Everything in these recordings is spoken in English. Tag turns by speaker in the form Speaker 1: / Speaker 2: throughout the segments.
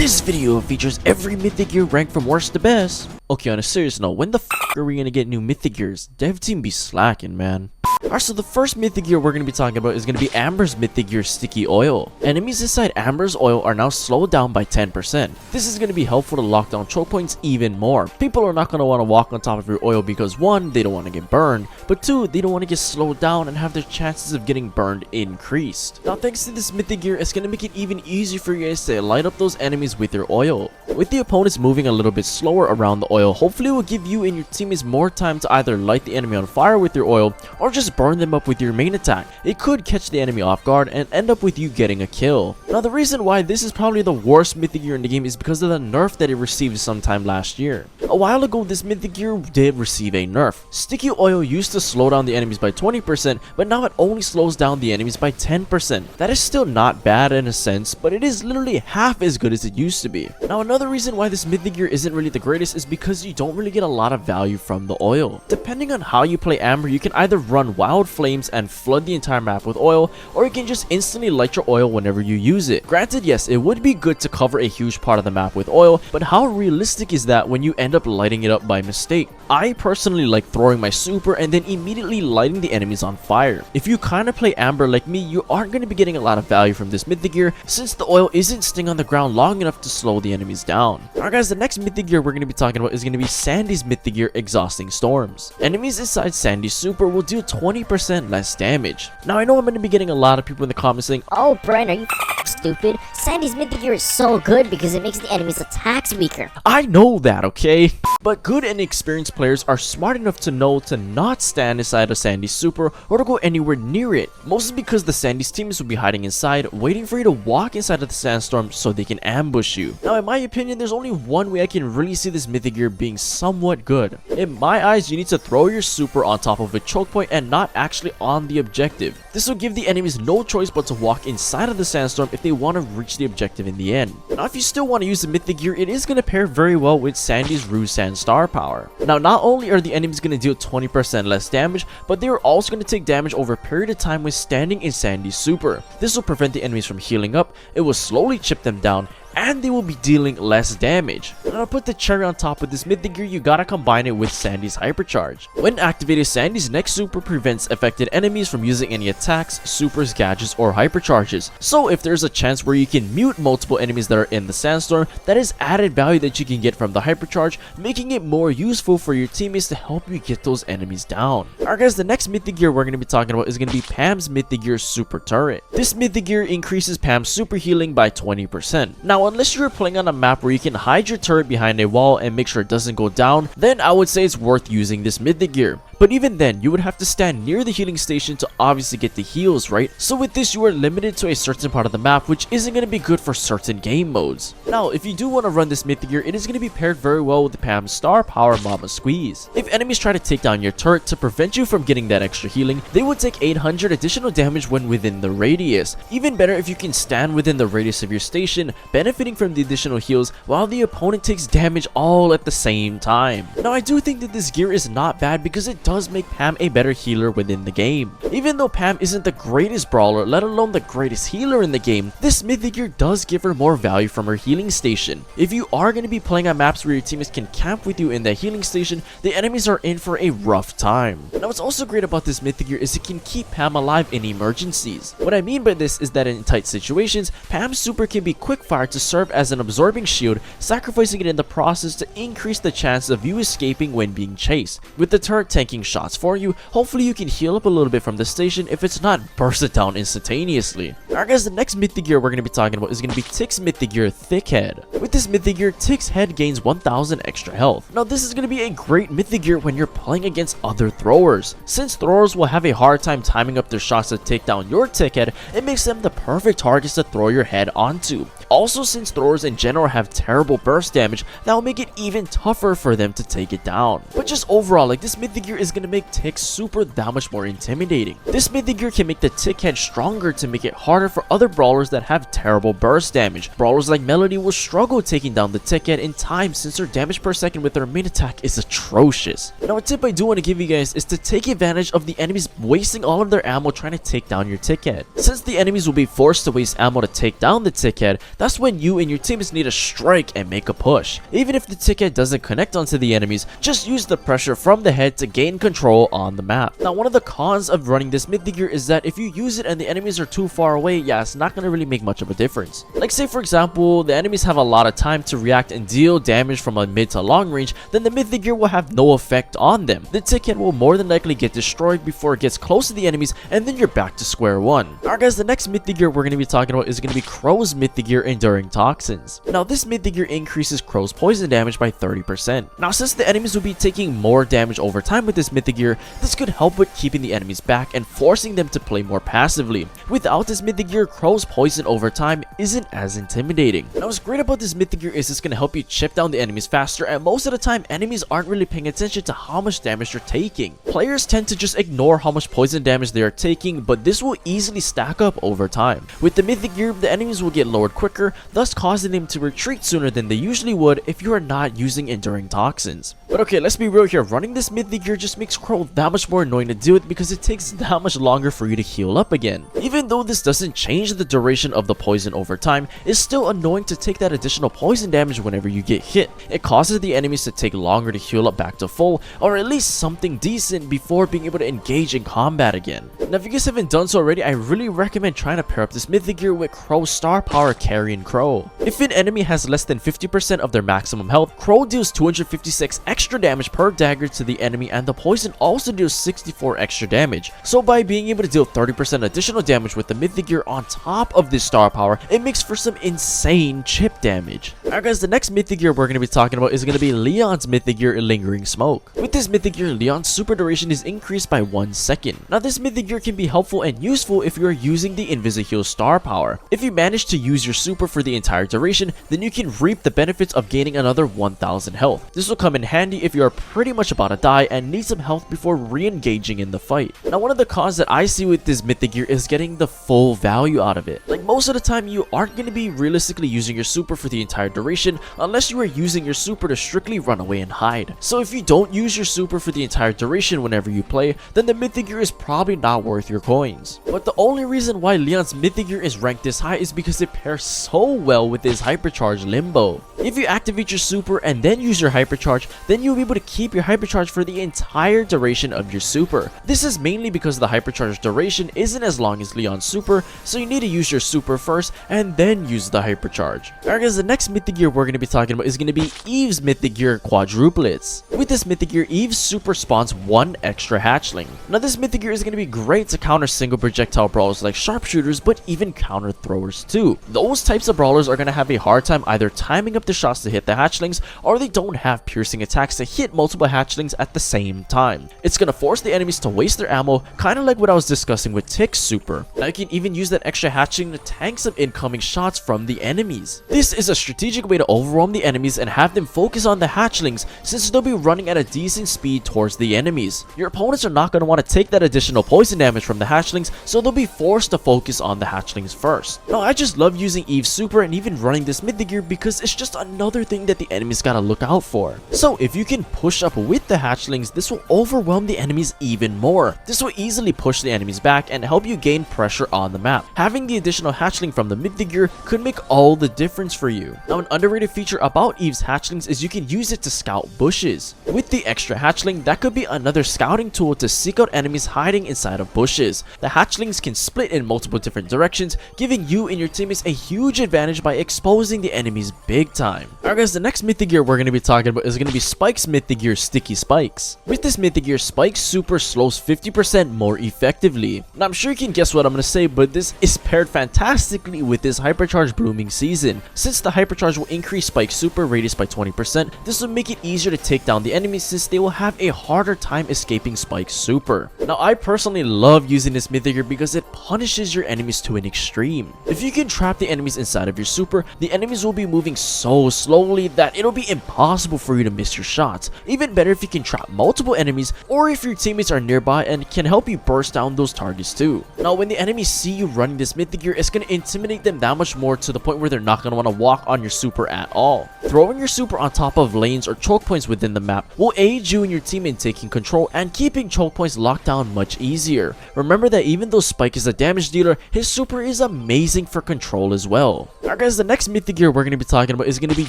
Speaker 1: This video features every Mythic Gear rank from worst to best. Okay, on a serious note, when the f are we gonna get new Mythic Gears? Dev team be slacking, man. Alright, so the first Mythic Gear we're gonna be talking about is gonna be Amber's Mythic Gear Sticky Oil. Enemies inside Amber's Oil are now slowed down by 10%. This is gonna be helpful to lock down choke points even more. People are not gonna want to walk on top of your oil because 1, they don't want to get burned, but 2, they don't want to get slowed down and have their chances of getting burned increased. Now thanks to this Mythic Gear, it's gonna make it even easier for you guys to light up those enemies with your oil. With the opponents moving a little bit slower around the oil, hopefully it will give you and your teammates more time to either light the enemy on fire with your oil or just burn them up with your main attack. It could catch the enemy off guard and end up with you getting a kill. Now the reason why this is probably the worst Mythic Gear in the game is because of the nerf that it received sometime last year. A while ago, this Mythic Gear did receive a nerf. Sticky Oil used to slow down the enemies by 20%, but now it only slows down the enemies by 10%. That is still not bad in a sense, but it is literally half as good as it used to be. Now another reason why this Mythic Gear isn't really the greatest is because you don't really get a lot of value from the oil. Depending on how you play Amber, you can either run Wild Flames and flood the entire map with oil, or you can just instantly light your oil whenever you use it. Granted, yes, it would be good to cover a huge part of the map with oil, but how realistic is that when you end up lighting it up by mistake? I personally like throwing my super and then immediately lighting the enemies on fire. If you kinda play Amber like me, you aren't going to be getting a lot of value from this Mythic Gear since the oil isn't staying on the ground long enough to slow the enemies down. Alright guys, the next Mythic Gear we're going to be talking about is going to be Sandy's Mythic Gear Exhausting Storms. Enemies inside Sandy's super will deal 20% less damage. Now I know I'm going to be getting a lot of people in the comments saying,
Speaker 2: "Oh, Brian, are you stupid? Sandy's Mythic Gear is so good because it makes the enemy's attacks weaker."
Speaker 1: I know that, okay? But good and experienced players are smart enough to know to not stand inside of Sandy's super or to go anywhere near it. Mostly because the Sandy's teams will be hiding inside, waiting for you to walk inside of the sandstorm so they can ambush you. Now in my opinion, there's only one way I can really see this Mythic Gear being somewhat good. In my eyes, you need to throw your super on top of a choke point and not actually on the objective. This will give the enemies no choice but to walk inside of the sandstorm if they want to reach the objective in the end. Now if you still want to use the Mythic Gear, it is going to pair very well with Sandy's Ruse Sand Star power. Now not only are the enemies going to deal 20% less damage, but they are also going to take damage over a period of time when standing in Sandy's super. This will prevent the enemies from healing up, it will slowly chip them down, and they will be dealing less damage. And to put the cherry on top with this Mythic Gear, you gotta combine it with Sandy's Hypercharge. When activated, Sandy's next super prevents affected enemies from using any attacks, supers, gadgets, or hypercharges. So if there's a chance where you can mute multiple enemies that are in the sandstorm, that is added value that you can get from the Hypercharge, making it more useful for your teammates to help you get those enemies down. Alright guys, the next Mythic Gear we're gonna be talking about is gonna be Pam's Mythic Gear Super Turret. This Mythic Gear increases Pam's super healing by 20%. Now unless you're playing on a map where you can hide your turret behind a wall and make sure it doesn't go down, then I would say it's worth using this Mythic Gear. But even then, you would have to stand near the healing station to obviously get the heals, right? So with this, you are limited to a certain part of the map, which isn't going to be good for certain game modes. Now, if you do want to run this Mythic Gear, it is going to be paired very well with the Pam Star Power Mama Squeeze. If enemies try to take down your turret to prevent you from getting that extra healing, they would take 800 additional damage when within the radius. Even better if you can stand within the radius of your station, benefiting from the additional heals while the opponent takes damage all at the same time. Now, I do think that this gear is not bad because it does make Pam a better healer within the game. Even though Pam isn't the greatest brawler, let alone the greatest healer in the game, this Mythic Gear does give her more value from her healing station. If you are going to be playing on maps where your teammates can camp with you in the healing station, the enemies are in for a rough time. Now what's also great about this Mythic Gear is it can keep Pam alive in emergencies. What I mean by this is that in tight situations, Pam's super can be quick fire to serve as an absorbing shield, sacrificing it in the process to increase the chance of you escaping when being chased. With the turret tanking shots for you, hopefully you can heal up a little bit from the station if it's not bursted down instantaneously. Alright guys, the next Mythic Gear we're going to be talking about is going to be Tick's Mythic Gear Thick Head. With this Mythic Gear, Tick's head gains 1000 extra health. Now this is going to be a great Mythic Gear when you're playing against other throwers. Since throwers will have a hard time timing up their shots to take down your Tick Head, it makes them the perfect targets to throw your head onto. Also, since throwers in general have terrible burst damage, that will make it even tougher for them to take it down. But just overall, like, this Mythic Gear is going to make Tick's super that much more intimidating. This Mythic Gear can make the Tick Head stronger to make it harder for other brawlers that have terrible burst damage. Brawlers like Melody will struggle taking down the Tick Head in time since their damage per second with their main attack is atrocious. Now a tip I do want to give you guys is to take advantage of the enemies wasting all of their ammo trying to take down your Tick Head. Since the enemies will be forced to waste ammo to take down the Tick Head, that's when you and your teammates need to strike and make a push. Even if the tick head doesn't connect onto the enemies, just use the pressure from the head to gain control on the map. Now, one of the cons of running this Mythic Gear is that if you use it and the enemies are too far away, yeah, it's not going to really make much of a difference. Like, say for example, the enemies have a lot of time to react and deal damage from a mid to long range, then the Mythic Gear will have no effect on them. The tick head will more than likely get destroyed before it gets close to the enemies, and then you're back to square one. Alright guys, the next Mythic Gear we're going to be talking about is going to be Crow's Mythic Gear Enduring Toxins. Now, this Mythic Gear increases Crow's poison damage by 30%. Now, since the enemies will be taking more damage over time with this Mythic Gear, this could help with keeping the enemies back and forcing them to play more passively. Without this Mythic Gear, Crow's poison over time isn't as intimidating. Now, what's great about this Mythic Gear is it's going to help you chip down the enemies faster, and most of the time, enemies aren't really paying attention to how much damage you're taking. Players tend to just ignore how much poison damage they are taking, but this will easily stack up over time. With the Mythic Gear, the enemies will get lowered quicker, thus causing them to retreat sooner than they usually would if you are not using Enduring Toxins. But okay, let's be real here, running this Mythic Gear just makes Crow that much more annoying to deal with because it takes that much longer for you to heal up again. Even though this doesn't change the duration of the poison over time, it's still annoying to take that additional poison damage whenever you get hit. It causes the enemies to take longer to heal up back to full, or at least something decent before being able to engage in combat again. Now, if you guys haven't done so already, I really recommend trying to pair up this Mythic Gear with Crow's Star Power carrying Crow. If an enemy has less than 50% of their maximum health, Crow deals 256 extra damage per dagger to the enemy, and the poison also deals 64 extra damage. So by being able to deal 30% additional damage with the Mythic Gear on top of this star power, it makes for some insane chip damage. Alright guys, the next Mythic Gear we're going to be talking about is going to be Leon's Mythic Gear Lingering Smoke. With this Mythic Gear, Leon's super duration is increased by 1 second. Now, this Mythic Gear can be helpful and useful if you are using the Invisi-Heal star power. If you manage to use your super for the entire duration, then you can reap the benefits of gaining another 1000 health. This will come in handy if you are pretty much about to die and need some health before re-engaging in the fight. Now, one of the cons that I see with this Mythic Gear is getting the full value out of it. Like, most of the time, you aren't going to be realistically using your super for the entire duration unless you are using your super to strictly run away and hide. So if you don't use your super for the entire duration whenever you play, then the Mythic Gear is probably not worth your coins. But the only reason why Leon's Mythic Gear is ranked this high is because it pairs so well with his Hypercharge Limbo. If you activate your super and then use your Hypercharge, then you'll be able to keep your Hypercharge for the entire duration of your super. This is mainly because the Hypercharge duration isn't as long as Leon's super, so you need to use your super first and then use the Hypercharge. Alright guys, the next Mythic Gear we're going to be talking about is going to be Eve's Mythic Gear Quadruplets. With this Mythic Gear, Eve's super spawns 1 extra hatchling. Now, this Mythic Gear is going to be great to counter single projectile brawlers like sharpshooters, but even counter throwers too. Those types of brawlers are going to have a hard time either timing up the shots to hit the hatchlings, or they don't have piercing attacks to hit multiple hatchlings at the same time. It's going to force the enemies to waste their ammo, kind of like what I was discussing with Tick's super. Now, you can even use that extra hatchling to tank some incoming shots from the enemies. This is a strategic way to overwhelm the enemies and have them focus on the hatchlings, since they'll be running at a decent speed towards the enemies. Your opponents are not going to want to take that additional poison damage from the hatchlings, so they'll be forced to focus on the hatchlings first. Now, I just love using Eve's super and even running this Mythic Gear because it's just another thing that the enemies gotta look out for. So if you can push up with the hatchlings, this will overwhelm the enemies even more. This will easily push the enemies back and help you gain pressure on the map. Having the additional hatchling from the Mythic Gear could make all the difference for you. Now, an underrated feature about Eve's hatchlings is you can use it to scout bushes. With the extra hatchling, that could be another scouting tool to seek out enemies hiding inside of bushes. The hatchlings can split in multiple different directions, giving you and your teammates a huge advantage by exposing the enemies big time. Alright guys, the next Mythic Gear we're going to be talking about is going to be Spike's Mythic Gear Sticky Spikes. With this Mythic Gear, Spike's super slows 50% more effectively. Now, I'm sure you can guess what I'm going to say, but this is paired fantastically with this Hypercharge Blooming Season. Since the Hypercharge will increase Spike's super radius by 20%, this will make it easier to take down the enemies since they will have a harder time escaping Spike's super. Now, I personally love using this Mythic Gear because it punishes your enemies to an extreme. If you can trap the enemies inside of your super, the enemies will be moving so slow slowly that it'll be impossible for you to miss your shots. Even better if you can trap multiple enemies, or if your teammates are nearby and can help you burst down those targets too. Now when the enemies see you running this Mythic Gear, it's going to intimidate them that much more to the point where they're not going to want to walk on your super at all. Throwing your super on top of lanes or choke points within the map will aid you and your team in taking control and keeping choke points locked down much easier. Remember that even though Spike is a damage dealer, his super is amazing for control as well. Alright guys, the next Mythic Gear we're going to be talking about is going to be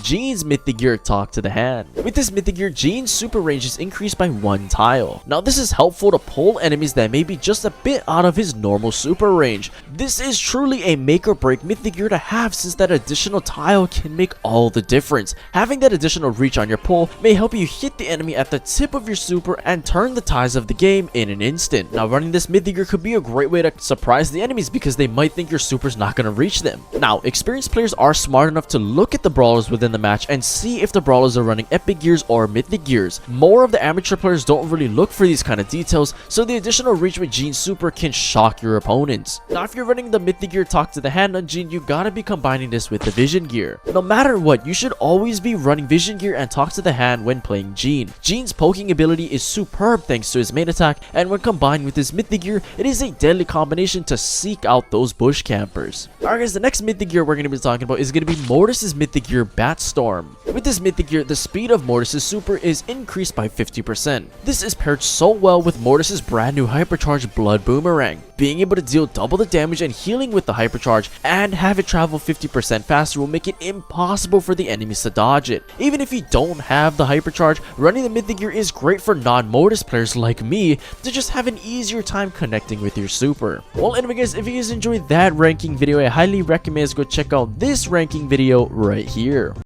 Speaker 1: Jean's Mythic Gear, Talk to the Hand. With this Mythic Gear, Jean's super range is increased by 1 tile. Now this is helpful to pull enemies that may be just a bit out of his normal super range. This is truly a make or break Mythic Gear to have, since that additional tile can make all the difference. Having that additional reach on your pull may help you hit the enemy at the tip of your super and turn the tides of the game in an instant. Now running this Mythic Gear could be a great way to surprise the enemies because they might think your super's not going to reach them. Now experienced players are smart enough to look at the brawlers within the match and see if the brawlers are running epic gears or mythic gears. More of the amateur players don't really look for these kind of details, so the additional reach with Jean's super can shock your opponents. Now if you're running the Mythic Gear Talk to the Hand on Jean, you gotta be combining this with the Vision Gear. No matter what, you should always be running Vision Gear and Talk to the Hand when playing Jean. Jean's poking ability is superb thanks to his main attack, and when combined with his Mythic Gear, it is a deadly combination to seek out those bush campers. Alright guys, the next Mythic Gear we're going to be talking about is going to be Mortis's Mythic Gear, Batstorm. With this Mythic Gear, the speed of Mortis's super is increased by 50%. This is paired so well with Mortis's brand new hypercharged Blood Boomerang. Being able to deal double the damage and healing with the hypercharge and have it travel 50% faster will make it impossible for the enemies to dodge it. Even if you don't have the hypercharge, running the Mythic Gear is great for non-Mortis players like me to just have an easier time connecting with your super. Well anyway guys, if you guys enjoyed that ranking video, I highly recommend you go check out this ranking video right here.